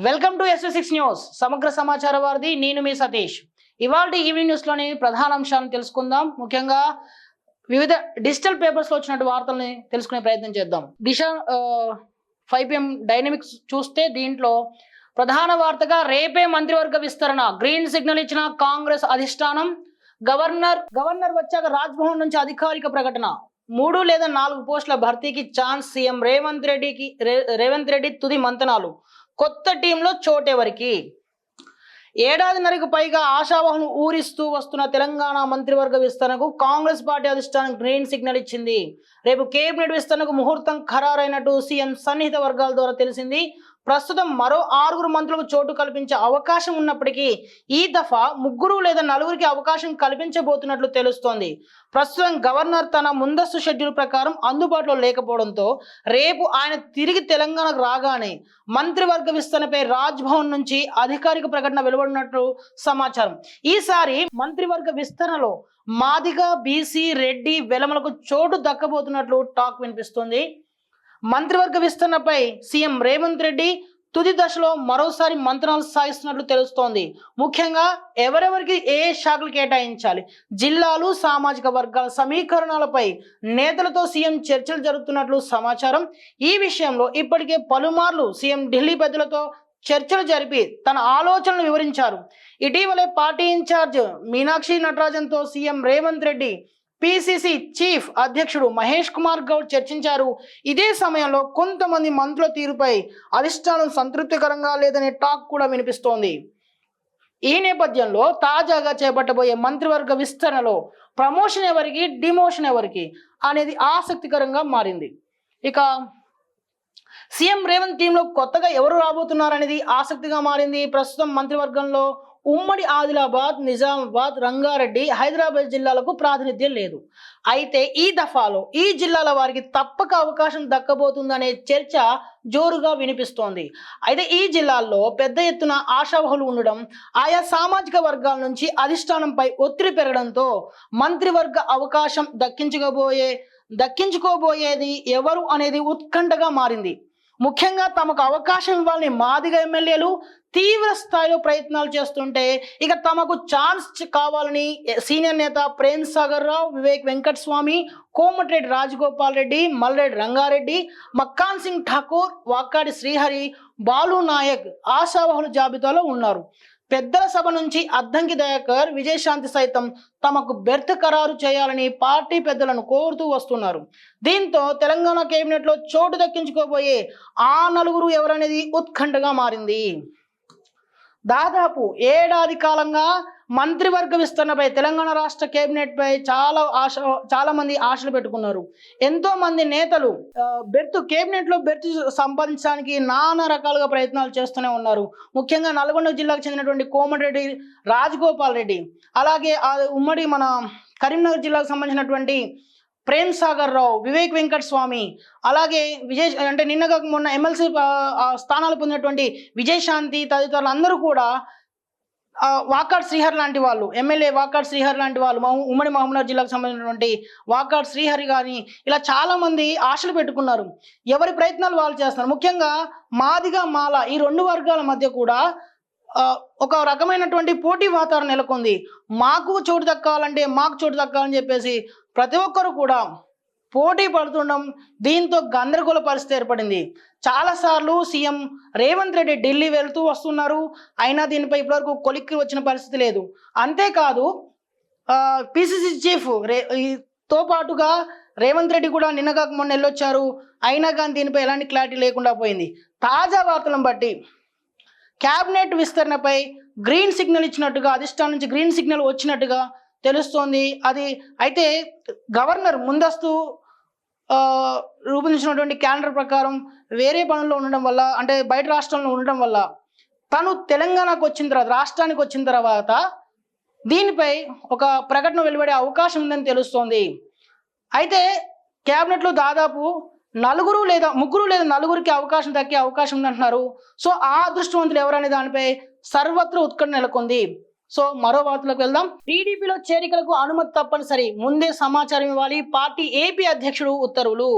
Welcome to SV6 news సమగ్ర సమాచార వారిది నేను మీ సతీష్. ఇవాళ ఈవినింగ్ న్యూస్ లోని ప్రధాన అంశాలను తెలుసుకుందాం. ముఖ్యంగా వివిధ డిజిటల్ పేపర్స్ లో వచ్చినటువంటి వార్తల్ని తెలుసుకునే ప్రయత్నం చేద్దాం. దిశ 5 PM డైనమిక్స్ చూస్తే దీంట్లో ప్రధాన వార్తగా రేపే మంత్రివర్గ విస్తరణ, గ్రీన్ సిగ్నల్ ఇచ్చిన కాంగ్రెస్ అధిష్టానం. గవర్నర్ వచ్చాక రాజ్భవన్ నుంచి అధికారిక ప్రకటన. 3 లేదా 4 పోస్టుల భర్తీకి ఛాన్స్. సీఎం రేవంత్ రెడ్డి తుది మంతనాలు. కొత్త టీంలో చోటెవరికి? ఏడాదిన్నరకు పైగా ఆశావహులను ఊరిస్తూ వస్తున్న తెలంగాణ మంత్రివర్గ విస్తరణకు కాంగ్రెస్ పార్టీ అధిష్టానం గ్రీన్ సిగ్నల్ ఇచ్చింది. రేపు కేబినెట్ విస్తరణకు ముహూర్తం ఖరారైనట్టు సీఎం సన్నిహిత వర్గాల ద్వారా తెలిసింది. ప్రస్తుతం మరో 6 మంత్రులకు చోటు కల్పించే అవకాశం ఉన్నప్పటికీ ఈ దఫా 3 లేదా 4కి అవకాశం కల్పించబోతున్నట్లు తెలుస్తోంది. ప్రస్తుతం గవర్నర్ తన ముందస్తు షెడ్యూల్ ప్రకారం అందుబాటులో లేకపోవడంతో రేపు ఆయన తిరిగి తెలంగాణకు రాగానే మంత్రివర్గ విస్తరణపై రాజ్భవన్ నుంచి అధికారిక ప్రకటన వెలువడినట్లు సమాచారం. ఈసారి మంత్రివర్గ విస్తరణలో మాదిగ, బీసీ, రెడ్డి, వెలమలకు చోటు దక్కబోతున్నట్లు టాక్ వినిపిస్తుంది. మంత్రివర్గ విస్తరణపై సీఎం రేవంత్ రెడ్డి తుది దశలో మరోసారి మంత్రాలు సాగిస్తున్నట్లు తెలుస్తోంది. ముఖ్యంగా ఎవరెవరికి ఏ శాఖలు కేటాయించాలి, జిల్లాలు, సామాజిక వర్గాల సమీకరణలపై నేతలతో సీఎం చర్చలు జరుపుతున్నట్లు సమాచారం. ఈ విషయంలో ఇప్పటికే పలుమార్లు సీఎం ఢిల్లీ పెద్దలతో చర్చలు జరిపి తన ఆలోచనలు వివరించారు. ఇటీవలే పార్టీ ఇన్ఛార్జ్ మీనాక్షి నటరాజన్తో CM Revanth Reddy PCC chief అధ్యక్షుడు మహేష్ కుమార్ గౌడ్ చర్చించారు. ఇదే సమయంలో కొంతమంది మంత్రుల తీరుపై అధిష్టానం సంతృప్తికరంగా లేదనే టాక్ కూడా వినిపిస్తోంది. ఈ నేపథ్యంలో తాజాగా చేపట్టబోయే మంత్రివర్గ విస్తరణలో ప్రమోషన్ ఎవరికి, డిమోషన్ ఎవరికి అనేది ఆసక్తికరంగా మారింది. ఇక సీఎం రేవంత్ టీంలో కొత్తగా ఎవరు రాబోతున్నారనేది ఆసక్తిగా మారింది. ప్రస్తుతం మంత్రివర్గంలో ఉమ్మడి ఆదిలాబాద్, నిజామాబాద్, రంగారెడ్డి, హైదరాబాద్ జిల్లాలకు ప్రాతినిధ్యం లేదు. అయితే ఈ దఫాలో ఈ జిల్లాల వారికి తప్పక అవకాశం దక్కబోతుందనే చర్చ జోరుగా వినిపిస్తోంది. అయితే ఈ జిల్లాల్లో పెద్ద ఎత్తున ఆశావహులు ఉండడం, ఆయా సామాజిక వర్గాల నుంచి అధిష్టానంపై ఒత్తిడి పెరగడంతో మంత్రివర్గ అవకాశం దక్కించుకోబోయేది ఎవరు అనేది ఉత్కంఠగా మారింది. ముఖ్యంగా తమకు అవకాశం ఇవ్వాలని మాదిగ ఎమ్మెల్యేలు తీవ్ర స్థాయిలో ప్రయత్నాలు చేస్తుంటే, ఇక తమకు ఛాన్స్ కావాలని సీనియర్ నేత ప్రేమ్ సాగర్ రావు, వివేక్ వెంకటస్వామి, కోమటిరెడ్డి రాజగోపాల్ రెడ్డి, మల్రెడ్డి రంగారెడ్డి, మక్కాన్ సింగ్ ఠాకూర్, వాకాడి శ్రీహరి, బాలు నాయక్ ఆశావహుల జాబితాలో ఉన్నారు. పెద్దల సభ నుంచి అద్దంకి దయాకర్, విజయశాంతి సైతం తమకు బెర్త్ ఖరారు చేయాలని పార్టీ పెద్దలను కోరుతూ వస్తున్నారు. దీంతో తెలంగాణ కేబినెట్లో చోటు దక్కించుకోబోయే ఆ 4 ఎవరనేది ఉత్కంఠగా మారింది. దాదాపు ఏడాది కాలంగా మంత్రివర్గ విస్తరణపై తెలంగాణ రాష్ట్ర కేబినెట్ పై చాలా మంది ఆశలు పెట్టుకున్నారు. ఎంతో మంది నేతలు కేబినెట్ లో బెర్త్ సంపాదించడానికి నానా రకాలుగా ప్రయత్నాలు చేస్తూనే ఉన్నారు. ముఖ్యంగా నల్గొండ జిల్లాకు చెందినటువంటి కోమటిరెడ్డి రాజగోపాల్ రెడ్డి, అలాగే ఉమ్మడి మన కరీంనగర్ జిల్లాకు సంబంధించినటువంటి ప్రేమ్ సాగర్ రావు, వివేక్ వెంకటస్వామి, అలాగే నిన్నగా మొన్న ఎమ్మెల్సీ స్థానాలు పొందినటువంటి విజయశాంతి తదితరులు అందరూ కూడా వాకాడ్ శ్రీహరి లాంటి వాళ్ళు, ఎమ్మెల్యే వాకాడ్ శ్రీహరి లాంటి వాళ్ళు, ఉమ్మడి మహబూబ్నగర్ జిల్లాకు సంబంధించినటువంటి వాకాడ్ శ్రీహరి కానీ ఇలా చాలా మంది ఆశలు పెట్టుకున్నారు. ఎవరి ప్రయత్నాలు వాళ్ళు చేస్తున్నారు. ముఖ్యంగా మాదిగా, మాల ఈ 2 వర్గాల మధ్య కూడా ఒక రకమైనటువంటి పోటీ వాతావరణం నెలకొంది. మాకు చోటు దక్కాలని చెప్పేసి ప్రతి ఒక్కరు కూడా పోటీ పడుతుండడం, దీంతో గందరగోళ పరిస్థితి ఏర్పడింది. చాలాసార్లు సీఎం రేవంత్ రెడ్డి ఢిల్లీ వెళ్తూ వస్తున్నారు, అయినా దీనిపై ఇప్పటివరకు కొలిక్కి వచ్చిన పరిస్థితి లేదు. అంతేకాదు పిసిసి చీఫ్ తో పాటుగా రేవంత్ రెడ్డి కూడా నిన్నగా మొన్న వెళ్ళొచ్చారు, అయినా కానీ దీనిపై ఎలాంటి క్లారిటీ లేకుండా పోయింది. తాజా వార్తలను బట్టి క్యాబినెట్ విస్తరణపై గ్రీన్ సిగ్నల్ ఇచ్చినట్టుగా, అధిష్టానం నుంచి గ్రీన్ సిగ్నల్ వచ్చినట్టుగా తెలుస్తోంది. అది అయితే గవర్నర్ ముందస్తు రూపొందించినటువంటి క్యాలెండర్ ప్రకారం వేరే పనుల్లో ఉండడం వల్ల, అంటే బయట రాష్ట్రంలో ఉండడం వల్ల తను తెలంగాణకు వచ్చిన తర్వాత, రాష్ట్రానికి వచ్చిన తర్వాత దీనిపై ఒక ప్రకటన వెలువడే అవకాశం ఉందని తెలుస్తోంది. అయితే క్యాబినెట్లో దాదాపు 3 లేదా 4కి అవకాశం దక్కే అవకాశం ఉందంటున్నారు. సో ఆ అదృష్టవంతులు ఎవరనే దానిపై సర్వత్ర ఉత్కంఠ నెలకొంది. సో మరో వార్తలకు వెళ్దాం. టీడీపీలో చేరికలకు అనుమతి తప్పనిసరి, ముందే సమాచారం ఇవ్వాలి పార్టీ ఏపీ అధ్యక్షుడు ఉత్తర్వులు.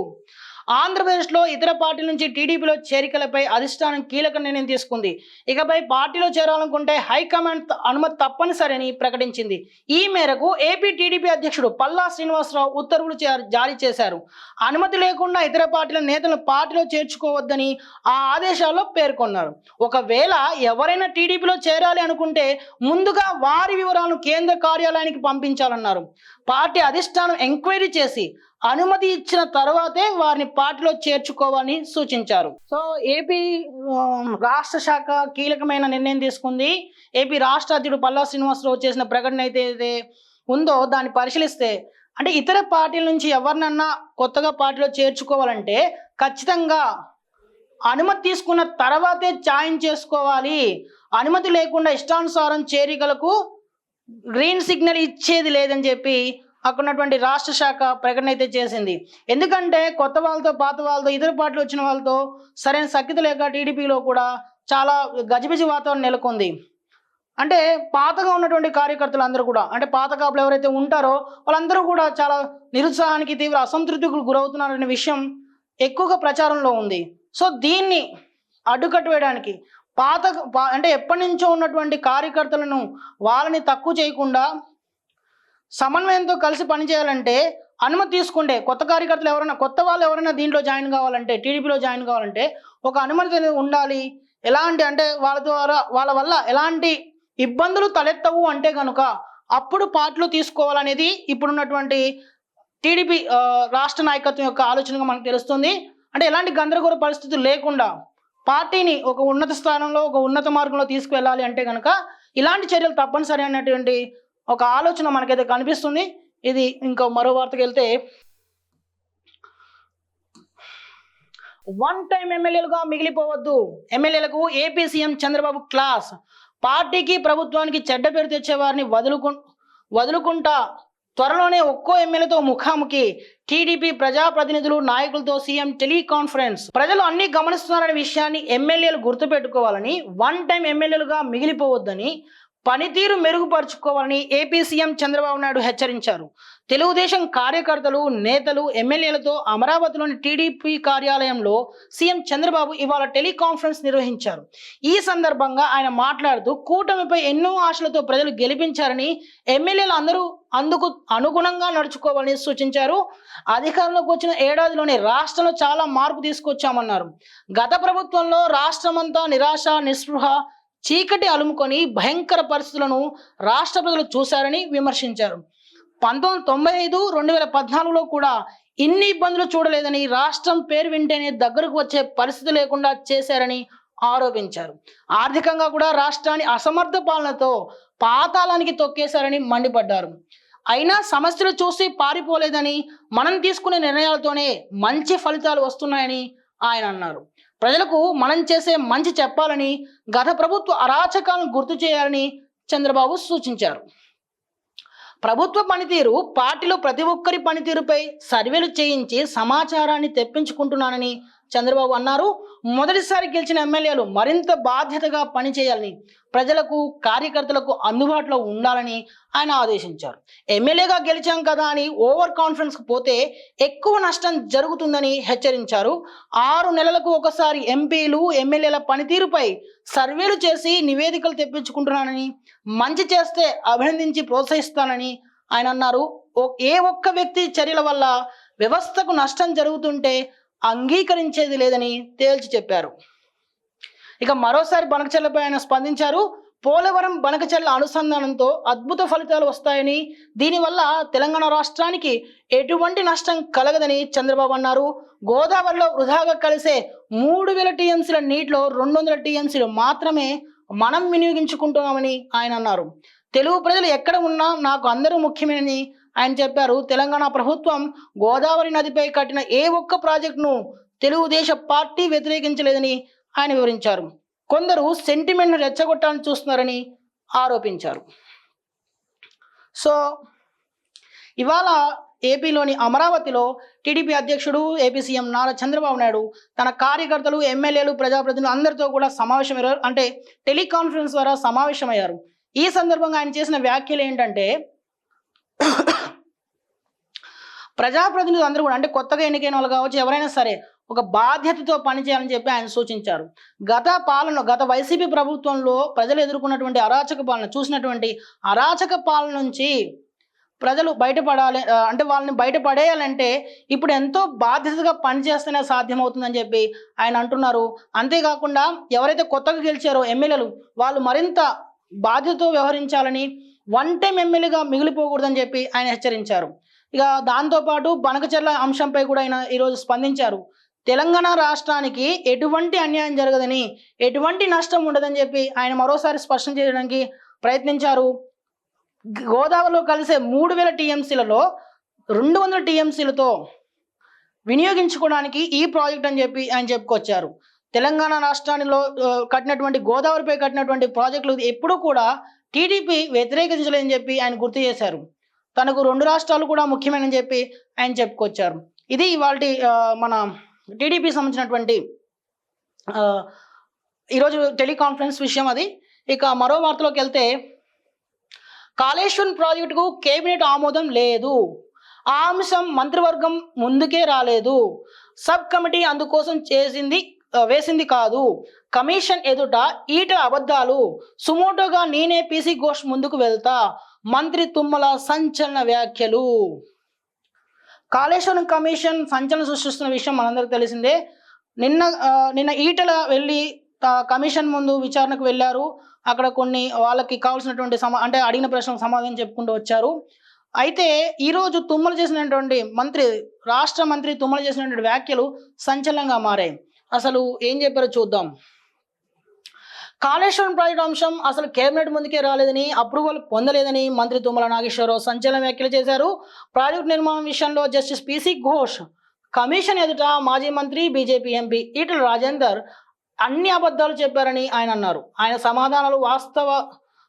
ఆంధ్రప్రదేశ్లో ఇతర పార్టీల నుంచి టీడీపీలో చేరికలపై అధిష్టానం కీలక నిర్ణయం తీసుకుంది. ఇకపై పార్టీలో చేరాలనుకుంటే హైకమాండ్ అనుమతి తప్పనిసరిని ప్రకటించింది. ఈ మేరకు ఏపీ టీడీపీ అధ్యక్షుడు పల్లా శ్రీనివాసరావు ఉత్తర్వులు జారీ చేశారు. అనుమతి లేకుండా ఇతర పార్టీల నేతలను పార్టీలో చేర్చుకోవద్దని ఆ ఆదేశాల్లో పేర్కొన్నారు. ఒకవేళ ఎవరైనా టీడీపీలో చేరాలి అనుకుంటే ముందుగా వారి వివరాలను కేంద్ర కార్యాలయానికి పంపించాలన్నారు. పార్టీ అధిష్టానం ఎంక్వైరీ చేసి అనుమతి ఇచ్చిన తర్వాతే వారిని పార్టీలో చేర్చుకోవాలని సూచించారు. సో ఏపీ రాష్ట్ర శాఖ కీలకమైన నిర్ణయం తీసుకుంది. ఏపీ రాష్ట్ర అధ్యక్షుడు పల్లా శ్రీనివాసరావు చేసిన ప్రకటన అయితే ఉందో దాన్ని పరిశీలిస్తే అంటే ఇతర పార్టీల నుంచి ఎవరినన్నా కొత్తగా పార్టీలో చేర్చుకోవాలంటే ఖచ్చితంగా అనుమతి తీసుకున్న తర్వాతే జాయిన్ చేసుకోవాలి. అనుమతి లేకుండా ఇష్టానుసారం చేరికలకు గ్రీన్ సిగ్నల్ ఇచ్చేది లేదని చెప్పి అక్కడ ఉన్నటువంటి రాష్ట్ర శాఖ ప్రకటన అయితే చేసింది. ఎందుకంటే కొత్త వాళ్ళతో పాత వాళ్ళతో ఇతర పార్టీలు వచ్చిన వాళ్ళతో సరైన సఖ్యత లేక టీడీపీలో కూడా చాలా గజిబిజి వాతావరణం నెలకొంది. అంటే పాతగా ఉన్నటువంటి కార్యకర్తలు అందరూ కూడా అంటే పాత కాపులు ఎవరైతే ఉంటారో వాళ్ళందరూ కూడా చాలా నిరుత్సాహానికి తీవ్ర అసంతృప్తికి గురవుతున్నారనే విషయం ఎక్కువగా ప్రచారంలో ఉంది. సో దీన్ని అడ్డుకట్టు వేయడానికి అంటే ఎప్పటి నుంచో ఉన్నటువంటి కార్యకర్తలను వాళ్ళని తక్కువ చేయకుండా సమన్వయంతో కలిసి పనిచేయాలంటే అనుమతి తీసుకుంటే కొత్త కార్యకర్తలు కొత్త వాళ్ళు ఎవరైనా దీంట్లో జాయిన్ కావాలంటే టీడీపీలో జాయిన్ కావాలంటే ఒక అనుమతి ఉండాలి. ఎలాంటి అంటే వాళ్ళ వల్ల ఎలాంటి ఇబ్బందులు తలెత్తవు అంటే కనుక అప్పుడు పార్టీలో తీసుకోవాలనేది ఇప్పుడున్నటువంటి టీడీపీ రాష్ట్ర నాయకత్వం యొక్క ఆలోచనగా మనకు తెలుస్తుంది. అంటే ఎలాంటి గందరగోళ పరిస్థితులు లేకుండా పార్టీని ఒక ఉన్నత స్థానంలో ఒక ఉన్నత మార్గంలో తీసుకువెళ్ళాలి అంటే కనుక ఇలాంటి చర్యలు తప్పనిసరి అనేటువంటి ఒక ఆలోచన మనకైతే కనిపిస్తుంది. ఇది ఇంకో మరో వార్తకి వెళ్తే వన్ టైం ఎమ్మెల్యేలుగా మిగిలిపోవద్దు. ఎమ్మెల్యేలకు ఏపీ సీఎం చంద్రబాబు క్లాస్. పార్టీకి ప్రభుత్వానికి చెడ్డ పేరు తెచ్చేవారిని వదులుకుంటా త్వరలోనే ఒక్కో ఎమ్మెల్యేతో ముఖాముఖి. టీడీపీ ప్రజాప్రతినిధులు నాయకులతో సీఎం టెలికాన్ఫరెన్స్. ప్రజలు అన్ని గమనిస్తున్నారనే విషయాన్ని ఎమ్మెల్యేలు గుర్తుపెట్టుకోవాలని, వన్ టైం ఎమ్మెల్యేలుగా మిగిలిపోవద్దని, పనితీరు మెరుగుపరుచుకోవాలని ఏపీ సీఎం చంద్రబాబు నాయుడు హెచ్చరించారు. తెలుగుదేశం కార్యకర్తలు నేతలు ఎమ్మెల్యేలతో అమరావతిలోని టీడీపీ కార్యాలయంలో సీఎం చంద్రబాబు ఇవాళ టెలికాన్ఫరెన్స్ నిర్వహించారు. ఈ సందర్భంగా ఆయన మాట్లాడుతూ కూటమిపై ఎన్నో ఆశలతో ప్రజలు గెలిపించారని ఎమ్మెల్యేలు అందరూ అందుకు అనుగుణంగా నడుచుకోవాలని సూచించారు. అధికారంలోకి వచ్చిన ఏడాదిలోనే రాష్ట్రంలో చాలా మార్పు తీసుకొచ్చామన్నారు. గత ప్రభుత్వంలో రాష్ట్రమంతా నిరాశ నిస్పృహ చీకటి అలుముకొని భయంకర పరిస్థితులను రాష్ట్ర ప్రజలు చూశారని విమర్శించారు. 1995, 2014లో కూడా ఇన్ని ఇబ్బందులు చూడలేదని, రాష్ట్రం పేరు వింటేనే దగ్గరకు వచ్చే పరిస్థితి లేకుండా చేశారని ఆరోపించారు. ఆర్థికంగా కూడా రాష్ట్రాన్ని అసమర్థ పాలనతో పాతాళానికి తొక్కేశారని మండిపడ్డారు. అయినా సమస్యలు చూసి పారిపోలేదని, మనం తీసుకునే నిర్ణయాలతోనే మంచి ఫలితాలు వస్తున్నాయని ఆయన అన్నారు. ప్రజలకు మనం చేసే మంచి చెప్పాలని, గత ప్రభుత్వ అరాచకాలను గుర్తు చేయాలని చంద్రబాబు సూచించారు. ప్రభుత్వ పనితీరు పార్టీలో ప్రతి ఒక్కరి పనితీరుపై సర్వేలు చేయించి సమాచారాన్ని తెప్పించుకుంటున్నానని చంద్రబాబు అన్నారు. మొదటిసారి గెలిచిన ఎమ్మెల్యేలు మరింత బాధ్యతగా పనిచేయాలని, ప్రజలకు కార్యకర్తలకు అందుబాటులో ఉండాలని ఆయన ఆదేశించారు. ఎమ్మెల్యేగా గెలిచాం కదా అని ఓవర్ కాన్ఫిడెన్స్కి పోతే ఎక్కువ నష్టం జరుగుతుందని హెచ్చరించారు. 6 నెలలకు ఒకసారి ఎంపీలు ఎమ్మెల్యేల పనితీరుపై సర్వేలు చేసి నివేదికలు తెప్పించుకుంటున్నానని, మంచి చేస్తే అభినందించి ప్రోత్సహిస్తానని ఆయన అన్నారు. ఏ ఒక్క వ్యక్తి చర్యల వల్ల వ్యవస్థకు నష్టం జరుగుతుంటే అంగీకరించేది లేదని తేల్చి చెప్పారు. ఇక మరోసారి బనకచెర్లపై ఆయన స్పందించారు. పోలవరం బనకచెర్ల అనుసంధానంతో అద్భుత ఫలితాలు వస్తాయని, దీనివల్ల తెలంగాణ రాష్ట్రానికి ఎటువంటి నష్టం కలగదని చంద్రబాబు అన్నారు. గోదావరిలో వృధాగా కలిసే 3000 టీఎంసీల నీటిలో 200 టీఎంసీలు మాత్రమే మనం వినియోగించుకుంటున్నామని ఆయన అన్నారు. తెలుగు ప్రజలు ఎక్కడ ఉన్నా నాకు అందరూ ముఖ్యమేనని ఆయన చెప్పారు. తెలంగాణ ప్రభుత్వం గోదావరి నదిపై కట్టిన ఏ ఒక్క ప్రాజెక్టును తెలుగుదేశం పార్టీ వ్యతిరేకించలేదని ఆయన వివరించారు. కొందరు సెంటిమెంట్ను రెచ్చగొట్టాలని చూస్తున్నారని ఆరోపించారు. సో ఇవాళ ఏపీలోని అమరావతిలో టీడీపీ అధ్యక్షుడు ఏపీ సీఎం నారా చంద్రబాబు నాయుడు తన కార్యకర్తలు ఎమ్మెల్యేలు ప్రజాప్రతినిధులు అందరితో కూడా సమావేశమయ్యారు. అంటే టెలికాన్ఫరెన్స్ ద్వారా సమావేశమయ్యారు. ఈ సందర్భంగా ఆయన చేసిన వ్యాఖ్యలు ఏంటంటే, ప్రజాప్రతినిధులు అందరూ కూడా అంటే కొత్తగా ఎన్నికైన వాళ్ళు కావచ్చు, ఎవరైనా సరే ఒక బాధ్యతతో పనిచేయాలని చెప్పి ఆయన సూచించారు. గత వైసీపీ ప్రభుత్వంలో ప్రజలు ఎదుర్కొన్నటువంటి అరాచక పాలన, చూసినటువంటి అరాచక పాలన నుంచి ప్రజలు బయటపడాలి, అంటే వాళ్ళని బయటపడేయాలంటే ఇప్పుడు ఎంతో బాధ్యతగా పనిచేస్తేనే సాధ్యమవుతుందని చెప్పి ఆయన అంటున్నారు. అంతేకాకుండా ఎవరైతే కొత్తగా గెలిచారో ఎమ్మెల్యేలు, వాళ్ళు మరింత బాధ్యతతో వ్యవహరించాలని, వన్ టైం ఎమ్మెల్యేగా మిగిలిపోకూడదని చెప్పి ఆయన హెచ్చరించారు. ఇక దాంతోపాటు బనకచెర్ల అంశంపై కూడా ఆయన ఈరోజు స్పందించారు. తెలంగాణ రాష్ట్రానికి ఎటువంటి అన్యాయం జరగదని, ఎటువంటి నష్టం ఉండదని చెప్పి ఆయన మరోసారి స్పష్టం చేయడానికి ప్రయత్నించారు. గోదావరిలో కలిసే 3000 టీఎంసీలలో 200 టీఎంసీలతో వినియోగించుకోవడానికి ఈ ప్రాజెక్ట్ అని చెప్పి ఆయన చెప్పుకొచ్చారు. తెలంగాణ రాష్ట్రానిలో గోదావరిపై కట్టినటువంటి ప్రాజెక్టులు ఎప్పుడూ కూడా టీడీపీ వ్యతిరేకించలేదని చెప్పి ఆయన గుర్తు చేశారు. తనకు 2 రాష్ట్రాలు కూడా ముఖ్యమని చెప్పి ఆయన చెప్పుకొచ్చారు. ఇది ఇవాల్టి మన టీడీపీ సంబంధించినటువంటి ఈరోజు టెలికాన్ఫరెన్స్ విషయం అది. ఇక మరో వార్తలోకి వెళ్తే, కాళేశ్వరం ప్రాజెక్టుకు కేబినెట్ ఆమోదం లేదు, ఆ అంశం మంత్రివర్గం ముందుకే రాలేదు, సబ్ కమిటీ అందుకోసం వేసింది కాదు, కమిషన్ ఎదుట ఈటల అబద్ధాలు, సుమోటోగా నేనే పీసీ ఘోష్ ముందుకు వెళ్తా, మంత్రి తుమ్మల సంచలన వ్యాఖ్యలు. కాళేశ్వరం కమిషన్ సంచలనం సృష్టిస్తున్న విషయం మనందరికీ తెలిసిందే. నిన్న ఈటల వెళ్ళి కమిషన్ ముందు విచారణకు వెళ్ళారు. అక్కడ కొన్ని వాళ్ళకి కావాల్సినటువంటి అంటే అడిగిన ప్రశ్నలకు సమాధానం చెప్పుకుంటూ వచ్చారు. అయితే ఈరోజు తుమ్మల చేసినటువంటి రాష్ట్ర మంత్రి తుమ్మల చేసినటువంటి వ్యాఖ్యలు సంచలనంగా మారాయి. అసలు ఏం చెప్పారో చూద్దాం. కాళేశ్వరం ప్రాజెక్టు అంశం అసలు కేబినెట్ ముందుకే రాలేదని, అప్రూవల్ పొందలేదని మంత్రి తుమ్మల నాగేశ్వరరావు సంచలన వ్యాఖ్యలు చేశారు. ప్రాజెక్టు నిర్మాణం విషయంలో జస్టిస్ పీసీ ఘోష్ కమిషన్ ఎదుట మాజీ మంత్రి బీజేపీ ఎంపీ ఈటల రాజేందర్ అన్ని అబద్ధాలు చెప్పారని ఆయన అన్నారు. ఆయన సమాధానాలు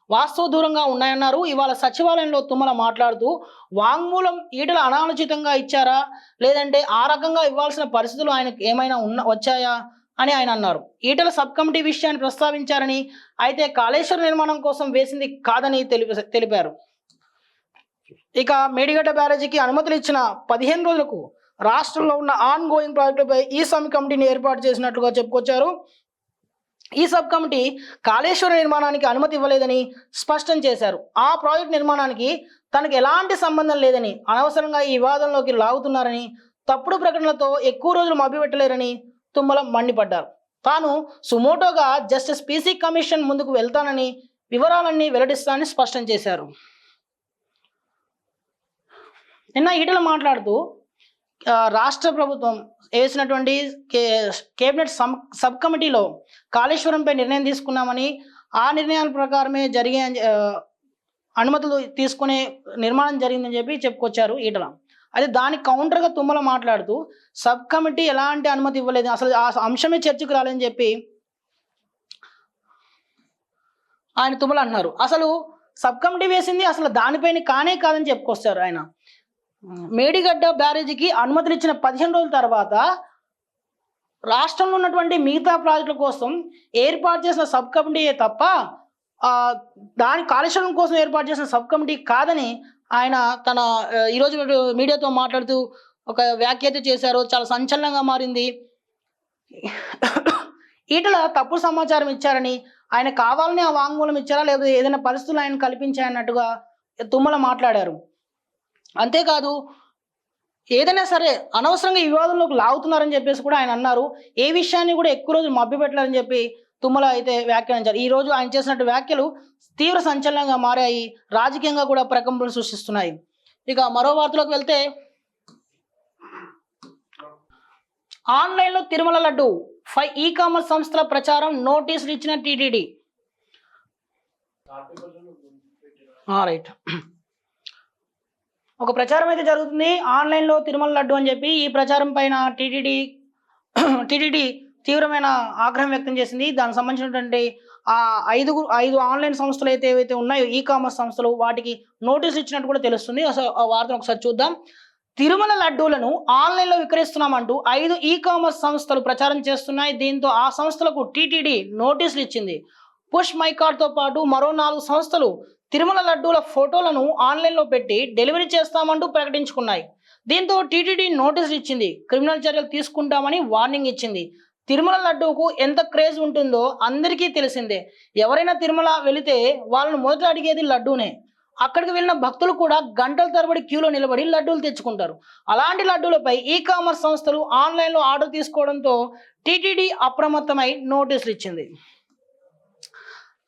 వాస్తవ దూరంగా ఉన్నాయన్నారు. ఇవాళ సచివాలయంలో తుమ్మల మాట్లాడుతూ, వాంగ్మూలం ఈటల అనాలోచితంగా ఇచ్చారా, లేదంటే ఆ రకంగా ఇవ్వాల్సిన పరిస్థితులు ఆయనకు ఏమైనా వచ్చాయా అని ఆయన అన్నారు. ఈటల సబ్ కమిటీ విషయాన్ని ప్రస్తావించారని, అయితే కాళేశ్వరం నిర్మాణం కోసం వేసింది కాదని తెలిపారు. ఇక మేడిగడ్డ బ్యారేజీకి అనుమతులు ఇచ్చిన 15 రోజులకు రాష్ట్రంలో ఉన్న ఆన్ గోయింగ్ ప్రాజెక్టులపై ఈ సబ్ కమిటీని ఏర్పాటు చేసినట్లుగా చెప్పుకొచ్చారు. ఈ సబ్ కమిటీ కాళేశ్వరం నిర్మాణానికి అనుమతి ఇవ్వలేదని స్పష్టం చేశారు. ఆ ప్రాజెక్టు నిర్మాణానికి తనకు ఎలాంటి సంబంధం లేదని, అనవసరంగా ఈ వివాదంలోకి లాగుతున్నారని, తప్పుడు ప్రకటనలతో ఎక్కువ రోజులు మభ్యపెట్టలేరని తుమ్మల మండిపడ్డారు. తాను సుమోటోగా జస్టిస్ పీసీ కమిషన్ ముందుకు వెళ్తానని, వివరాలన్నీ వెల్లడిస్తానని స్పష్టం చేశారు. నిన్న ఈటల మాట్లాడుతూ, రాష్ట్ర ప్రభుత్వం వేసినటువంటి కేబినెట్ సబ్ కమిటీలో కాళేశ్వరంపై నిర్ణయం తీసుకున్నామని, ఆ నిర్ణయాల ప్రకారమే జరిగే అనుమతులు తీసుకునే నిర్మాణం జరిగిందని చెప్పి చెప్పుకొచ్చారు ఈటల. అయితే దానికి కౌంటర్గా తుమ్మల మాట్లాడుతూ, సబ్ కమిటీ ఎలాంటి అనుమతి ఇవ్వలేదు, అసలు ఆ అంశమే చర్చకు రాలేదని చెప్పి ఆయన తుమ్మల అంటున్నారు. అసలు సబ్ కమిటీ వేసింది అసలు దానిపైన కాదని చెప్పుకొస్తారు ఆయన. మేడిగడ్డ బ్యారేజీకి అనుమతులు ఇచ్చిన 15 రోజుల తర్వాత రాష్ట్రంలో ఉన్నటువంటి మిగతా ప్రాజెక్టుల కోసం ఏర్పాటు చేసిన సబ్ కమిటీయే తప్ప కాళేశ్వరం కోసం ఏర్పాటు చేసిన సబ్ కమిటీ కాదని ఆయన తన ఈరోజు మీడియాతో మాట్లాడుతూ ఒక వ్యాఖ్య చేశారు. చాలా సంచలనంగా మారింది. ఈటల తప్పు సమాచారం ఇచ్చారని, ఆయన కావాలని ఆ వాంగ్మూలం ఇచ్చారా, లేదా ఏదైనా పరిస్థితులు ఆయన కల్పించాయన్నట్టుగా తుమ్మల మాట్లాడారు. అంతేకాదు, ఏదైనా సరే అనవసరంగా ఈ వివాదంలోకి లాగుతున్నారని చెప్పేసి కూడా ఆయన అన్నారు. ఏ విషయాన్ని కూడా ఎక్కువ రోజులు మభ్యపెట్టాలని చెప్పి తుమ్మల అయితే వ్యాఖ్యానించారు. ఈ రోజు ఆయన చేసినట్టు వ్యాఖ్యలు తీవ్ర సంచలనంగా మారాయి, రాజకీయంగా కూడా ప్రకంపనలు సృష్టిస్తున్నాయి. ఇక మరో వార్తలోకి వెళ్తే, ఆన్లైన్లో తిరుమల లడ్డు 5 ఈ-కామర్స్ సంస్థల ప్రచారం నోటీసులు ఇచ్చిన టీటీడీ. రైట్, ఒక ప్రచారం అయితే జరుగుతుంది ఆన్లైన్లో తిరుమల లడ్డు అని చెప్పి. ఈ ప్రచారం పైన టీటీడీ తీవ్రమైన ఆగ్రహం వ్యక్తం చేసింది. దానికి సంబంధించినటువంటి ఆ 5 ఆన్లైన్ సంస్థలు ఏవైతే ఉన్నాయో, ఈ-కామర్స్ సంస్థలు, వాటికి నోటీసులు ఇచ్చినట్టు కూడా తెలుస్తుంది. అసలు ఆ వార్తను ఒకసారి చూద్దాం. తిరుమల లడ్డూలను ఆన్లైన్లో విక్రయిస్తున్నామంటూ 5 ఈ-కామర్స్ సంస్థలు ప్రచారం చేస్తున్నాయి. దీంతో ఆ సంస్థలకు టీటీడీ నోటీసులు ఇచ్చింది. పుష్ మైకార్డ్తో పాటు మరో 4 సంస్థలు తిరుమల లడ్డూల ఫోటోలను ఆన్లైన్లో పెట్టి డెలివరీ చేస్తామంటూ ప్రకటించుకున్నాయి. దీంతో టీటీడీ నోటీసులు ఇచ్చింది, క్రిమినల్ చర్యలు తీసుకుంటామని వార్నింగ్ ఇచ్చింది. తిరుమల లడ్డూకు ఎంత క్రేజ్ ఉంటుందో అందరికీ తెలిసిందే. ఎవరైనా తిరుమల వెళితే వాళ్ళని మొదట అడిగేది లడ్డూనే. అక్కడికి వెళ్ళిన భక్తులు కూడా గంటల తరబడి క్యూలో నిలబడి లడ్డూలు తెచ్చుకుంటారు. అలాంటి లడ్డూలపై ఈ కామర్స్ సంస్థలు ఆన్లైన్లో ఆర్డర్ తీసుకోవడంతో టీటీడీ అప్రమత్తమై నోటీసులు ఇచ్చింది.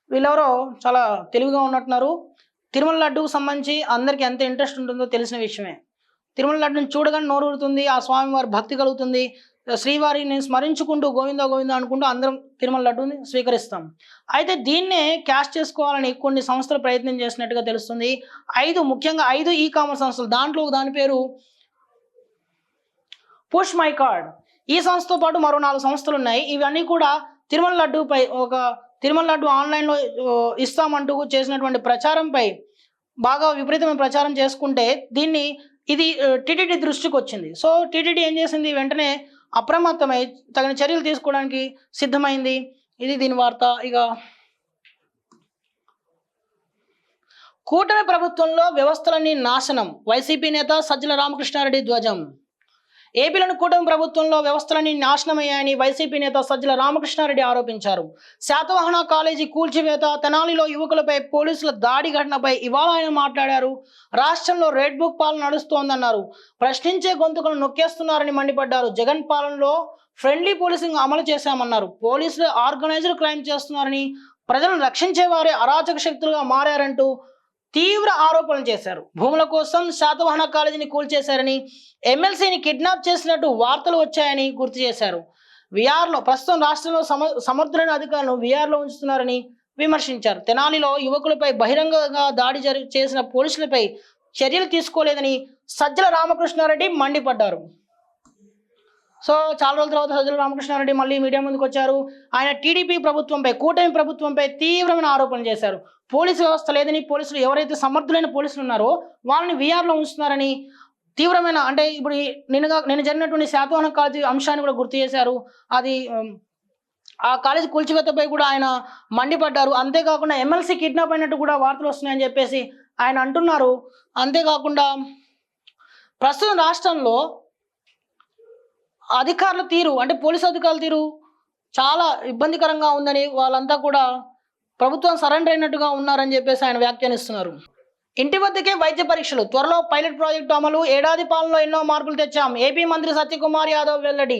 వీళ్ళెవరో చాలా తెలివిగా ఉన్నట్టున్నారు. తిరుమల లడ్డూకు సంబంధించి అందరికీ ఎంత ఇంట్రెస్ట్ ఉంటుందో తెలిసిన విషయమే. తిరుమల లడ్డుని చూడగానే నోరూరుతుంది, ఆ స్వామివారి భక్తి కలుగుతుంది. శ్రీవారిని స్మరించుకుంటూ గోవింద గోవింద అనుకుంటూ అందరం తిరుమల లడ్డూని స్వీకరిస్తాం. అయితే దీన్నే క్యాష్ చేసుకోవాలని కొన్ని సంస్థలు ప్రయత్నం చేసినట్టుగా తెలుస్తుంది. ముఖ్యంగా 5 ఈ కామర్స్ సంస్థలు, దాంట్లో దాని పేరు పుష్ మై కార్డ్. ఈ సంస్థతో పాటు మరో 4 సంస్థలు ఉన్నాయి. ఇవన్నీ కూడా తిరుమల లడ్డూపై తిరుమల లడ్డు ఆన్లైన్లో ఇస్తామంటూ చేసినటువంటి ప్రచారంపై బాగా విపరీతమైన ప్రచారం చేసుకుంటే ఇది టీటీడీ దృష్టికి వచ్చింది. సో టీటీడీ ఏం చేసింది, వెంటనే అప్రమత్తమై తగిన చర్యలు తీసుకోవడానికి సిద్ధమైంది. ఇది దీని వార్త. ఇక కూటమి ప్రభుత్వంలో వ్యవస్థలన్నీ నాశనం, వైసీపీ నేత సజ్జల రామకృష్ణారెడ్డి ధ్వజం. ఏపీలోని కూటమి ప్రభుత్వంలో వ్యవస్థలన్నీ నాశనమయ్యాయని వైసీపీ నేత సజ్జల రామకృష్ణారెడ్డి ఆరోపించారు. శాతవాహన కాలేజీ కూల్చివేత, తెనాలిలో యువకులపై పోలీసుల దాడి ఘటనపై ఇవాళ ఆయన మాట్లాడారు. రాష్ట్రంలో రెడ్ బుక్ పాలన నడుస్తోందన్నారు. ప్రశ్నించే గొంతుకలు నొక్కేస్తున్నారని మండిపడ్డారు. జగన్ పాలనలో ఫ్రెండ్లీ పోలీసింగ్ అమలు చేశామన్నారు. పోలీసులు ఆర్గనైజ్డ్ క్రైమ్ చేస్తున్నారని, ప్రజలను రక్షించే వారే అరాచక శక్తులుగా మారారంటూ తీవ్ర ఆరోపణలు చేశారు. భూముల కోసం శాతవాహన కాలేజీని కూల్చేశారని, ఎమ్మెల్సీని కిడ్నాప్ చేసినట్టు వార్తలు వచ్చాయని గుర్తు చేశారు. ప్రస్తుతం రాష్ట్రంలో సమర్థులైన అధికారులను విఆర్లో ఉంచుతున్నారని విమర్శించారు. తెనాలిలో యువకులపై బహిరంగంగా దాడి చేసిన పోలీసులపై చర్యలు తీసుకోలేదని సజ్జల రామకృష్ణారెడ్డి మండిపడ్డారు. సో చాలా రోజుల తర్వాత సజ్జల రామకృష్ణారెడ్డి మళ్ళీ మీడియా ముందుకు వచ్చారు. ఆయన టీడీపీ ప్రభుత్వంపై, కూటమి ప్రభుత్వంపై తీవ్రమైన ఆరోపణలు చేశారు. పోలీసు వ్యవస్థ లేదని, పోలీసులు ఎవరైతే సమర్థులైన పోలీసులు ఉన్నారో వాళ్ళని వీఆర్లో ఉంచుతున్నారని తీవ్రమైన, అంటే ఇప్పుడు నేను జరిగినటువంటి శాతవాహన కాలేజీ అంశాన్ని కూడా గుర్తు చేశారు. ఆ కాలేజీ కూల్చివేతపై కూడా ఆయన మండిపడ్డారు. అంతేకాకుండా ఎమ్మెల్సీ కిడ్నాప్ అయినట్టు కూడా వార్తలు వస్తున్నాయని చెప్పేసి ఆయన అంటున్నారు. అంతేకాకుండా ప్రస్తుతం రాష్ట్రంలో అధికారుల తీరు, అంటే పోలీసు అధికారుల తీరు చాలా ఇబ్బందికరంగా ఉందని, వాళ్ళంతా కూడా ప్రభుత్వం సరెండర్ అయినట్టుగా ఉన్నారని చెప్పేసి ఆయన వ్యాఖ్యానిస్తున్నారు. ఇంటి వద్దకే వైద్య పరీక్షలు, త్వరలో పైలట్ ప్రాజెక్టు అమలు, ఏడాది పాలనలో ఎన్నో మార్పులు తెచ్చాం, ఏపీ మంత్రి సత్యకుమార్ యాదవ్ వెల్లడి.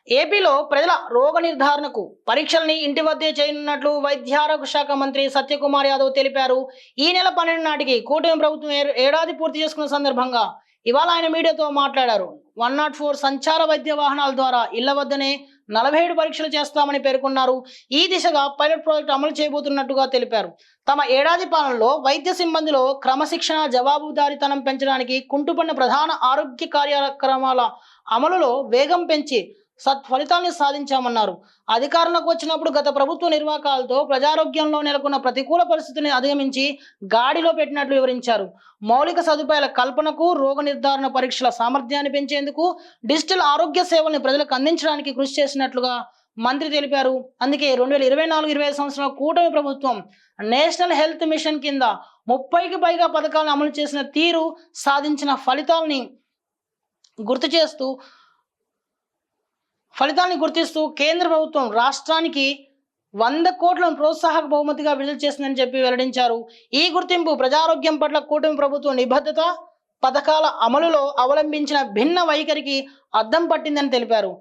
ఏపీలో ప్రజల రోగ నిర్ధారణకు పరీక్షల్ని ఇంటి వద్దే చేయనున్నట్లు వైద్యారోగ్య శాఖ మంత్రి సత్యకుమార్ యాదవ్ తెలిపారు. ఈ నెల 12 నాటికి కూటమి ప్రభుత్వం ఏడాది పూర్తి చేసుకున్న సందర్భంగా ఇవాళ ఆయన మీడియాతో మాట్లాడారు. 104 సంచార వైద్య వాహనాల ద్వారా ఇళ్ల వద్దనే 47 పరీక్షలు చేస్తామని పేర్కొన్నారు. ఈ దిశగా పైలట్ ప్రాజెక్టు అమలు చేయబోతున్నట్టుగా తెలిపారు. తమ ఏడాది పాలనలో వైద్య సిబ్బందిలో క్రమశిక్షణ, జవాబుదారీతనం పెంచడానికి కుంటుపడిన ప్రధాన ఆరోగ్య కార్యక్రమాల అమలులో వేగం పెంచి సత్ఫలితాన్ని సాధించామన్నారు. అధికారంలోకి వచ్చినప్పుడు గత ప్రభుత్వ నిర్వాహకాలతో ప్రజారోగ్యంలో నెలకొన్న ప్రతికూల పరిస్థితిని అధిగమించి గాడిలో పెట్టినట్లు వివరించారు. మౌలిక సదుపాయాల కల్పనకు, రోగ నిర్ధారణ పరీక్షల సామర్థ్యాన్ని పెంచేందుకు, డిజిటల్ ఆరోగ్య సేవల్ని ప్రజలకు అందించడానికి కృషి చేసినట్లుగా మంత్రి తెలిపారు. అందుకే 2024-25 సంవత్సరంలో కూటమి ప్రభుత్వం నేషనల్ హెల్త్ మిషన్ కింద 30కి పైగా పథకాలను అమలు చేసిన తీరు, సాధించిన ఫలితాల్ని గుర్తిస్తూ కేంద్ర ప్రభుత్వం రాష్ట్రానికి 100 కోట్లను ప్రోత్సాహక బహుమతిగా విడుదల చేసిందని చెప్పి వెల్లడించారు. ఈ గుర్తింపు ప్రజారోగ్యం పట్ల కూటమి ప్రభుత్వం నిబద్ధత, పథకాల అమలులో అవలంబించిన భిన్న వైఖరికి అద్దం పట్టిందని తెలిపారు.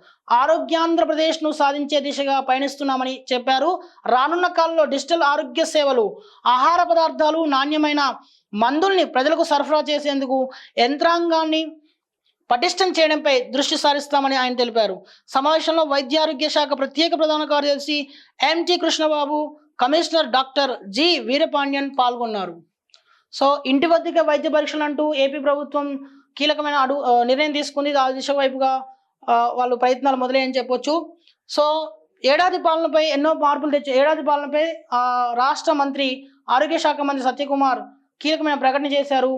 ఆరోగ్యాంధ్రప్రదేశ్ను సాధించే దిశగా పయనిస్తున్నామని చెప్పారు. రానున్న కాలంలో డిజిటల్ ఆరోగ్య సేవలు, ఆహార పదార్థాలు, నాణ్యమైన మందుల్ని ప్రజలకు సరఫరా చేసేందుకు యంత్రాంగాన్ని పటిష్టం చేయడంపై దృష్టి సారిస్తామని ఆయన తెలిపారు. సమావేశంలో వైద్యారోగ్య శాఖ ప్రత్యేక ప్రధాన కార్యదర్శి ఎంటి Krishnababu, commissioner doctor G Veerapandian పాల్గొన్నారు. సో ఇంటి వద్దకే వైద్య పరీక్షలు అంటూ ఏపీ ప్రభుత్వం కీలకమైన నిర్ణయం తీసుకుంది. ఆ దిశ వైపుగా వాళ్ళు ప్రయత్నాలు మొదలయ్యని చెప్పొచ్చు. సో ఏడాది పాలనపై ఎన్నో మార్పులు తెచ్చి ఏడాది పాలనపై రాష్ట్ర మంత్రి, ఆరోగ్య శాఖ మంత్రి సత్యకుమార్ కీలకమైన ప్రకటన చేశారు.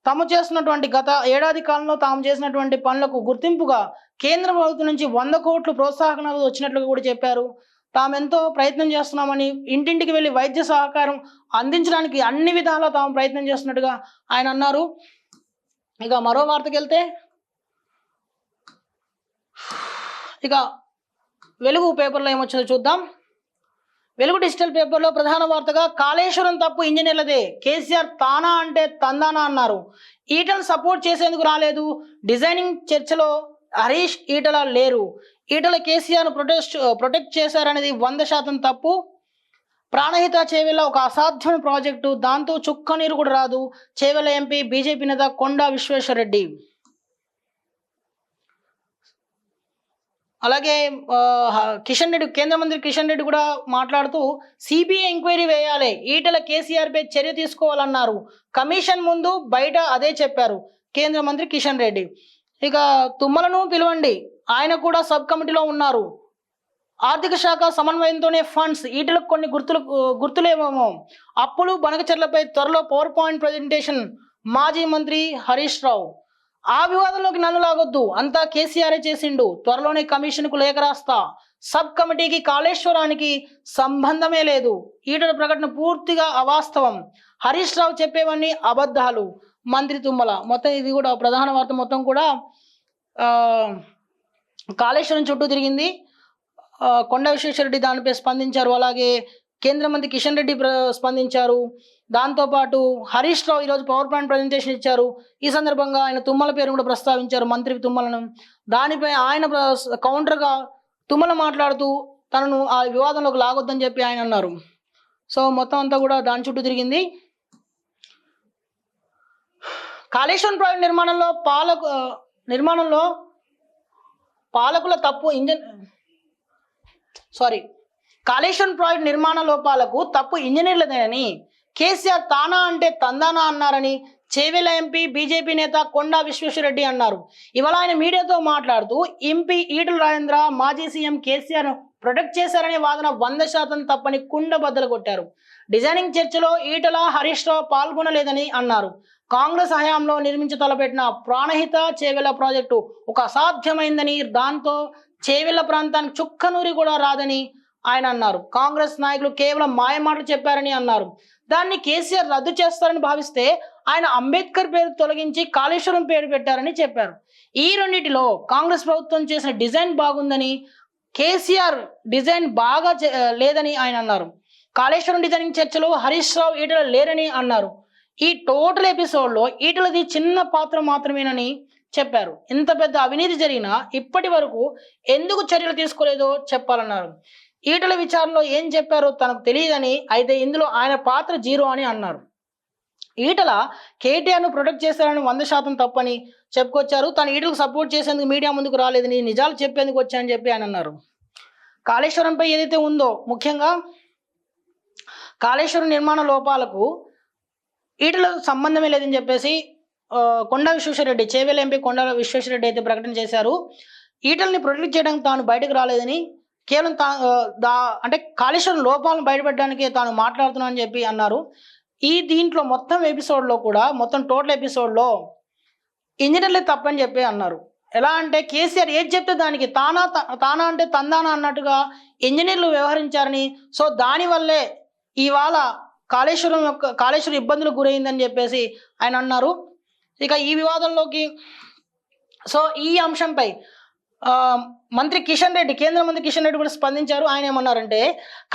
తాము చేస్తున్నటువంటి గత ఏడాది కాలంలో తాము చేసినటువంటి పనులకు గుర్తింపుగా కేంద్ర ప్రభుత్వం నుంచి 100 కోట్లు ప్రోత్సాహకాలు వచ్చినట్లుగా కూడా చెప్పారు. తామెంతో ప్రయత్నం చేస్తున్నామని, ఇంటింటికి వెళ్ళి వైద్య సహకారం అందించడానికి అన్ని విధాలా తాము ప్రయత్నం చేస్తున్నట్టుగా ఆయన అన్నారు. ఇక మరో వార్తకి వెళ్తే ఇక వెలుగు పేపర్లో ఏమొచ్చిందో చూద్దాం. వెలుగు డిజిటల్ పేపర్లో ప్రధాన వార్తగా కాళేశ్వరం తప్పు ఇంజనీర్లదే, కేసీఆర్ తానా అంటే తందానా అన్నారు. ఈటలు సపోర్ట్ చేసేందుకు రాలేదు. డిజైనింగ్ చర్చలో హరీష్ ఈటల లేరు. ఈటల కేసీఆర్ ప్రొటెక్ట్ చేశారనేది 100% తప్పు. ప్రాణహిత చేవెళ్ళ ఒక అసాధ్యమైన ప్రాజెక్టు, దాంతో చుక్క నీరు కూడా రాదు. చేవెళ్ళ ఎంపీ బీజేపీ నేత కొండా విశ్వేశ్వరరెడ్డి. అలాగే కిషన్ రెడ్డి, కేంద్ర మంత్రి కిషన్ రెడ్డి కూడా మాట్లాడుతూ సిబిఐ ఎంక్వైరీ వేయాలి, ఈటల కేసీఆర్పై చర్య తీసుకోవాలన్నారు. కమిషన్ ముందు బయట అదే చెప్పారు కేంద్ర మంత్రి కిషన్ రెడ్డి. ఇక తుమ్మలను పిలవండి, ఆయన కూడా సబ్ కమిటీలో ఉన్నారు. ఆర్థిక శాఖ సమన్వయంతోనే ఫండ్స్, ఈటలకు కొన్ని గుర్తులేమో. అప్పులు బనకచర్లపై త్వరలో పవర్ పాయింట్ ప్రజెంటేషన్, మాజీ మంత్రి హరీష్ రావు. ఆ వివాదంలోకి నన్ను లాగొద్దు, అంతా కేసీఆర్ చేసిండు, త్వరలోనే కమిషన్కు లేఖ రాస్తా. సబ్ కమిటీకి కాళేశ్వరానికి సంబంధమే లేదు. ఈటల ప్రకటన పూర్తిగా అవాస్తవం. హరీష్ రావు చెప్పేవన్నీ అబద్ధాలు. మంత్రి తుమ్మల. మొత్తం ఇది కూడా ప్రధాన వార్త మొత్తం కూడా కాళేశ్వరం చుట్టూ తిరిగింది. కొండా విశ్వేశ్వరరెడ్డి దానిపై స్పందించారు. అలాగే కేంద్ర మంత్రి కిషన్ రెడ్డి స్పందించారు. దాంతోపాటు హరీష్ రావు ఈరోజు పవర్ పాయింట్ ప్రజెంటేషన్ ఇచ్చారు. ఈ సందర్భంగా ఆయన తుమ్మల పేరు కూడా ప్రస్తావించారు, మంత్రి తుమ్మలను. దానిపై ఆయన కౌంటర్గా తుమ్మల మాట్లాడుతూ తనను ఆ వివాదంలోకి లాగొద్దని చెప్పి ఆయన అన్నారు. సో మొత్తం అంతా కూడా దాని చుట్టూ తిరిగింది. కాళేశ్వరం ప్రాజెక్టు నిర్మాణంలో పాలకుల తప్పు కాళేశ్వరం ప్రాజెక్టు నిర్మాణ లోపాలకు తప్పు ఇంజనీర్లదేనని కేసీఆర్ తానా అంటే తందానా అన్నారని చేవెళ్ళ ఎంపీ బీజేపీ నేత కొండా విశ్వేశ్వరరెడ్డి అన్నారు. ఇవాళ ఆయన మీడియాతో మాట్లాడుతూ ఎంపీ ఈటల రాజేంద్ర మాజీ సీఎం కేసీఆర్ ప్రొటెక్ట్ చేశారనే వాదన 100% తప్పని కుండబద్దలు కొట్టారు. డిజైనింగ్ చర్చలో ఈటల హరీష్ రావు పాల్గొనలేదని అన్నారు. కాంగ్రెస్ హయాంలో నిర్మించి తలపెట్టిన ప్రాణహిత చేవెళ్ళ ప్రాజెక్టు ఒక అసాధ్యమైందని, దాంతో చేవెళ్ళ ప్రాంతానికి చుక్కనూరి కూడా రాదని ఆయన అన్నారు. కాంగ్రెస్ నాయకులు కేవలం మాయమాటలు చెప్పారని అన్నారు. దాన్ని కేసీఆర్ రద్దు చేస్తారని భావిస్తే ఆయన అంబేద్కర్ పేరు తొలగించి కాళేశ్వరం పేరు పెట్టారని చెప్పారు. ఈ రెండింటిలో కాంగ్రెస్ ప్రభుత్వం చేసిన డిజైన్ బాగుందని, కేసీఆర్ డిజైన్ బాగా లేదని ఆయన అన్నారు. కాళేశ్వరం డిజైనింగ్ చర్చలో హరీష్ రావు ఈటల లేరని అన్నారు. ఈ టోటల్ ఎపిసోడ్లో ఈటలది చిన్న పాత్ర మాత్రమేనని చెప్పారు. ఇంత పెద్ద అవినీతి జరిగినా ఇప్పటి వరకు ఎందుకు చర్యలు తీసుకోలేదో చెప్పాలన్నారు. ఈటల విచారణలో ఏం చెప్పారో తనకు తెలియదని, అయితే ఇందులో ఆయన పాత్ర 0 అని అన్నారు. ఈటల కేటీఆర్ను ప్రొటెక్ట్ చేశారని 100% తప్పని చెప్పుకొచ్చారు. తను ఈటలకు సపోర్ట్ చేసేందుకు మీడియా ముందుకు రాలేదని, నిజాలు చెప్పేందుకు వచ్చాయని చెప్పి ఆయన అన్నారు. కాళేశ్వరంపై ఏదైతే ఉందో, ముఖ్యంగా కాళేశ్వరం నిర్మాణ లోపాలకు ఈటలకు సంబంధమే లేదని చెప్పేసి కొండా విశ్వేశ్వరరెడ్డి, చేవెళ్ళ ఎంపీ కొండా విశ్వేశ్వరరెడ్డి అయితే ప్రకటన చేశారు. ఈటల్ని ప్రొటెక్ట్ చేయడానికి తాను బయటకు రాలేదని, కేవలం అంటే కాళేశ్వరం లోపాలను బయటపెట్టడానికి తాను మాట్లాడుతున్నానని చెప్పి అన్నారు. దీంట్లో మొత్తం ఎపిసోడ్లో కూడా, మొత్తం టోటల్ ఎపిసోడ్లో ఇంజనీర్లే తప్పని చెప్పి అన్నారు. ఎలా అంటే కేసీఆర్ ఏది చెప్తే దానికి తానా అంటే తందానా అన్నట్టుగా ఇంజనీర్లు వ్యవహరించారని, సో దానివల్లే ఇవాళ కాళేశ్వరం ఇబ్బందులకు గురైందని చెప్పేసి ఆయన అన్నారు. ఇక ఈ వివాదంలోకి ఈ అంశంపై మంత్రి కిషన్ రెడ్డి, కేంద్ర మంత్రి కిషన్ రెడ్డి కూడా స్పందించారు. ఆయన ఏమన్నారంటే,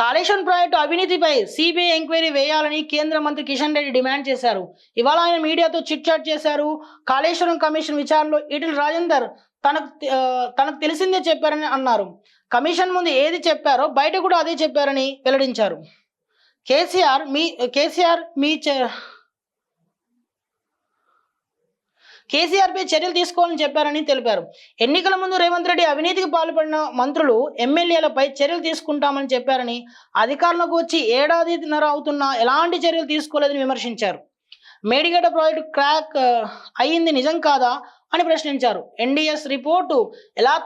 కాళేశ్వరం ప్రాజెక్టు అవినీతిపై సిబిఐ ఎంక్వైరీ వేయాలని కేంద్ర మంత్రి కిషన్ రెడ్డి డిమాండ్ చేశారు. ఇవాళ ఆయన మీడియాతో చిట్చాట్ చేశారు. కాళేశ్వరం కమిషన్ విచారణలో ఈటల రాజేందర్ తనకు తెలిసిందే చెప్పారని అన్నారు. కమిషన్ ముందు ఏది చెప్పారో బయట కూడా అదే చెప్పారని వెల్లడించారు. కేసీఆర్పై చర్యలు తీసుకోవాలని చెప్పారని తెలిపారు. ఎన్నికల ముందు రేవంత్ రెడ్డి అవినీతికి పాల్పడిన మంత్రులు, ఎమ్మెల్యేలపై చర్యలు తీసుకుంటామని చెప్పారని, అధికారంలోకి వచ్చి ఏడాదిన్నర అవుతున్నా ఎలాంటి చర్యలు తీసుకోలేదని విమర్శించారు. మేడిగడ్డ ప్రాజెక్టు క్రాక్ అయ్యింది నిజం కాదా అని ప్రశ్నించారు. ఎన్డీఎస్ రిపోర్టు ఎలా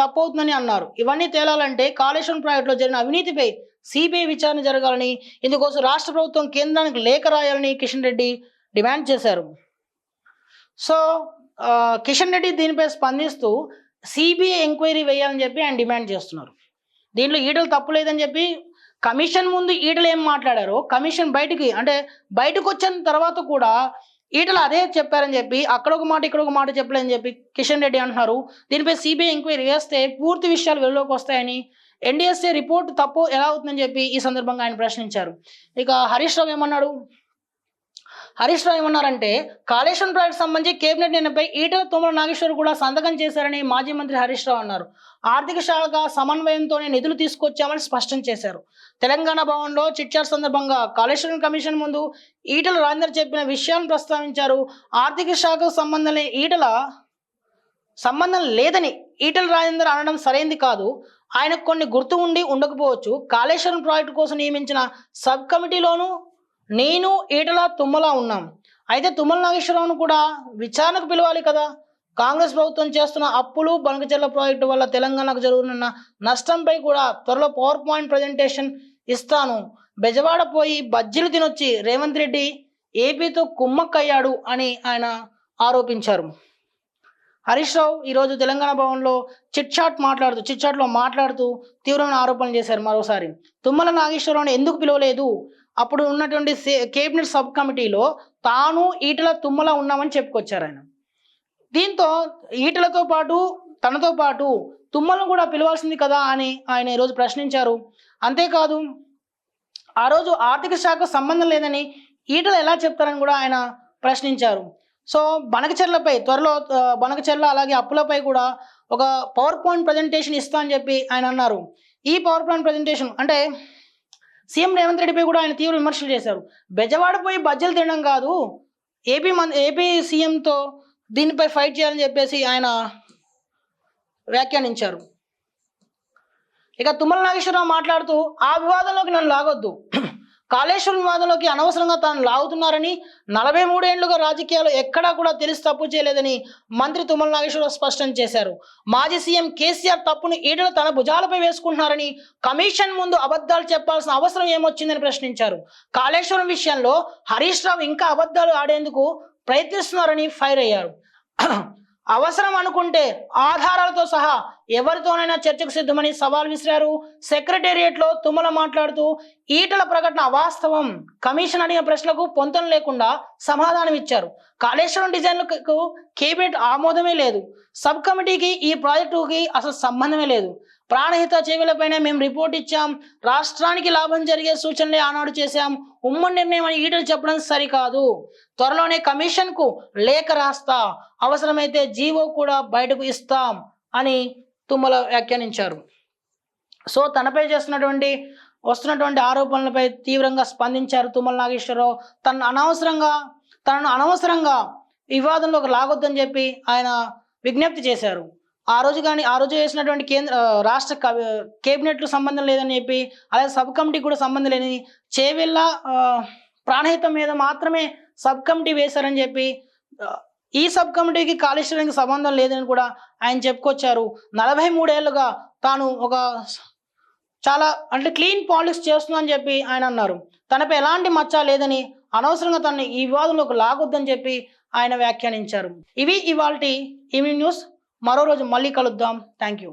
తప్పవుతుందని అన్నారు. ఇవన్నీ తేలాలంటే కాళేశ్వరం ప్రాజెక్టులో జరిగిన అవినీతిపై సిబిఐ విచారణ జరగాలని, ఇందుకోసం రాష్ట్ర ప్రభుత్వం కేంద్రానికి లేఖ రాయాలని కిషన్ రెడ్డి డిమాండ్ చేశారు. సో కిషన్ రెడ్డి దీనిపై స్పందిస్తూ సిబిఐ ఎంక్వైరీ వేయాలని చెప్పి ఆయన డిమాండ్ చేస్తున్నారు. దీంట్లో ఈటలు తప్పు లేదని చెప్పి కమిషన్ ముందు ఈటలు ఏం మాట్లాడారో, కమిషన్ బయటకు వచ్చిన తర్వాత కూడా ఈటల అదే చెప్పారని చెప్పి అక్కడ ఒక మాట ఇక్కడ ఒక మాట చెప్పలేదని చెప్పి కిషన్ రెడ్డి అంటున్నారు. దీనిపై సిబిఐ ఎంక్వైరీ చేస్తే పూర్తి విషయాలు వెలుగులోకి వస్తాయని, ఎన్డీఎస్ఏ రిపోర్ట్ తప్పు ఎలా అవుతుందని చెప్పి ఈ సందర్భంగా ఆయన ప్రశ్నించారు. ఇక హరీష్ రావు ఏమన్నారంటే కాళేశ్వరం ప్రాజెక్టు సంబంధించి కేబినెట్ నిర్ణయంపై ఈటల తుమ్మల నాగేశ్వర్ కూడా సంతకం చేశారని మాజీ మంత్రి హరీష్ రావు అన్నారు. ఆర్థిక శాఖ సమన్వయంతోనే నిధులు తీసుకొచ్చామని స్పష్టం చేశారు. తెలంగాణ భవన్లో చిట్చాట్ సందర్భంగా కాళేశ్వరం కమిషన్ ముందు ఈటల రాజేందర్ చెప్పిన విషయాలను ప్రస్తావించారు. ఆర్థిక శాఖకు సంబంధం లేదని ఈటల రాజేందర్ అనడం సరైంది కాదు. ఆయనకు కొన్ని గుర్తు ఉండి ఉండకపోవచ్చు. కాళేశ్వరం ప్రాజెక్టు కోసం నియమించిన సబ్ కమిటీలోనూ నేను ఈటల తుమ్మల ఉన్నాం. అయితే తుమ్మల నాగేశ్వరరావును కూడా విచారణకు పిలవాలి కదా. కాంగ్రెస్ ప్రభుత్వం చేస్తున్న అప్పులు, బనకచెర్ల ప్రాజెక్టు వల్ల తెలంగాణకు జరుగుతున్న నష్టంపై కూడా త్వరలో పవర్ పాయింట్ ప్రజెంటేషన్ ఇస్తాను. బెజవాడ పోయి బజ్జీలు తినొచ్చి రేవంత్ రెడ్డి ఏపీతో కుమ్మక్కయ్యాడు అని ఆయన ఆరోపించారు. హరీష్ రావు ఈరోజు తెలంగాణ భవన్లో చిట్చాట్లో మాట్లాడుతూ తీవ్రమైన ఆరోపణలు చేశారు. మరోసారి తుమ్మల నాగేశ్వరరావుని ఎందుకు పిలవలేదు, అప్పుడు ఉన్నటువంటి కేబినెట్ సబ్ కమిటీలో తాను ఈటల తుమ్మల ఉన్నామని చెప్పుకొచ్చారు ఆయన. దీంతో ఈటలతో పాటు తనతో పాటు తుమ్మలను కూడా పిలవాల్సింది కదా అని ఆయన ఈరోజు ప్రశ్నించారు. అంతేకాదు ఆ రోజు ఆర్థిక శాఖ సంబంధం లేదని ఈటల ఎలా చెప్తారని కూడా ఆయన ప్రశ్నించారు. సో బనకచెర్ల అలాగే అప్పులపై కూడా ఒక పవర్ పాయింట్ ప్రజెంటేషన్ ఇస్తా అని చెప్పి ఆయన అన్నారు. ఈ పవర్ పాయింట్ ప్రజెంటేషన్ అంటే సీఎం రేవంత్ రెడ్డిపై కూడా ఆయన తీవ్ర విమర్శలు చేశారు. బెజవాడ పోయి బజ్జీలు తినడం కాదు, ఏపీ సీఎంతో దీనిపై ఫైట్ చేయాలని చెప్పేసి ఆయన వ్యాఖ్యానించారు. ఇక తుమ్మల నాగేశ్వరరావు మాట్లాడుతూ ఆ వివాదంలోకి నన్ను లాగొద్దు, కాళేశ్వరం వివాదంలోకి అనవసరంగా తాను లాగుతున్నారని, 43 ఏళ్లుగా రాజకీయాలు ఎక్కడా కూడా తెలిసి తప్పు చేయలేదని మంత్రి తుమ్మల నాగేశ్వరరావు స్పష్టం చేశారు. మాజీ సీఎం కేసీఆర్ తప్పును ఈటలు తన భుజాలపై వేసుకుంటున్నారని, కమిషన్ ముందు అబద్ధాలు చెప్పాల్సిన అవసరం ఏమొచ్చిందని ప్రశ్నించారు. కాళేశ్వరం విషయంలో హరీష్ రావు ఇంకా అబద్ధాలు ఆడేందుకు ప్రయత్నిస్తున్నారని ఫైర్ అయ్యారు. అవసరం అనుకుంటే ఆధారాలతో సహా ఎవరితోనైనా చర్చకు సిద్ధమని సవాల్ విసిరారు. సెక్రటేరియట్లో తుమ్మల మాట్లాడుతూ ఈటల ప్రకటన అవాస్తవం, కమిషన్ అడిగిన ప్రశ్నలకు పొంతన లేకుండా సమాధానం ఇచ్చారు. కాళేశ్వరం డిజైన్లకు కేబినెట్ ఆమోదమే లేదు, సబ్ కమిటీకి ఈ ప్రాజెక్టుకి అసలు సంబంధమే లేదు, ప్రాణహిత చెవులపైన మేము రిపోర్ట్ ఇచ్చాం, రాష్ట్రానికి లాభం జరిగే సూచనలే ఆనాడు చేశాం, ఉమ్మడి నిర్ణయం అని ఈటలు చెప్పడం సరికాదు, త్వరలోనే కమిషన్కు లేఖ రాస్తా, అవసరమైతే జీవో కూడా బయటకు ఇస్తాం అని తుమ్మల వ్యాఖ్యానించారు. సో తనపై వస్తున్నటువంటి ఆరోపణలపై తీవ్రంగా స్పందించారు తుమ్మల నాగేశ్వరరావు. తనను అనవసరంగా వివాదంలోకి లాగొద్దని చెప్పి ఆయన విజ్ఞప్తి చేశారు. ఆ రోజు వేసినటువంటి రాష్ట్ర కేబినెట్లు సంబంధం లేదని చెప్పి, అలాగే సబ్ కమిటీకి కూడా సంబంధం లేదని, చేవెళ్ళ ప్రాణహితం మీద మాత్రమే సబ్ కమిటీ వేశారని చెప్పి, ఈ సబ్ కమిటీకి కాళేశ్వరానికి సంబంధం లేదని కూడా ఆయన చెప్పుకొచ్చారు. 43 ఏళ్లుగా తాను ఒక చాలా క్లీన్ పాలిటిక్స్ చేస్తుందని చెప్పి ఆయన అన్నారు. తనపై ఎలాంటి మచ్చ లేదని, అనవసరంగా తనని ఈ వివాదంలోకి లాగొద్దని చెప్పి ఆయన వ్యాఖ్యానించారు. ఇవి ఇవాల్టి ఈవినింగ్ న్యూస్. మరో రోజు మళ్ళీ కలుద్దాం. Thank you.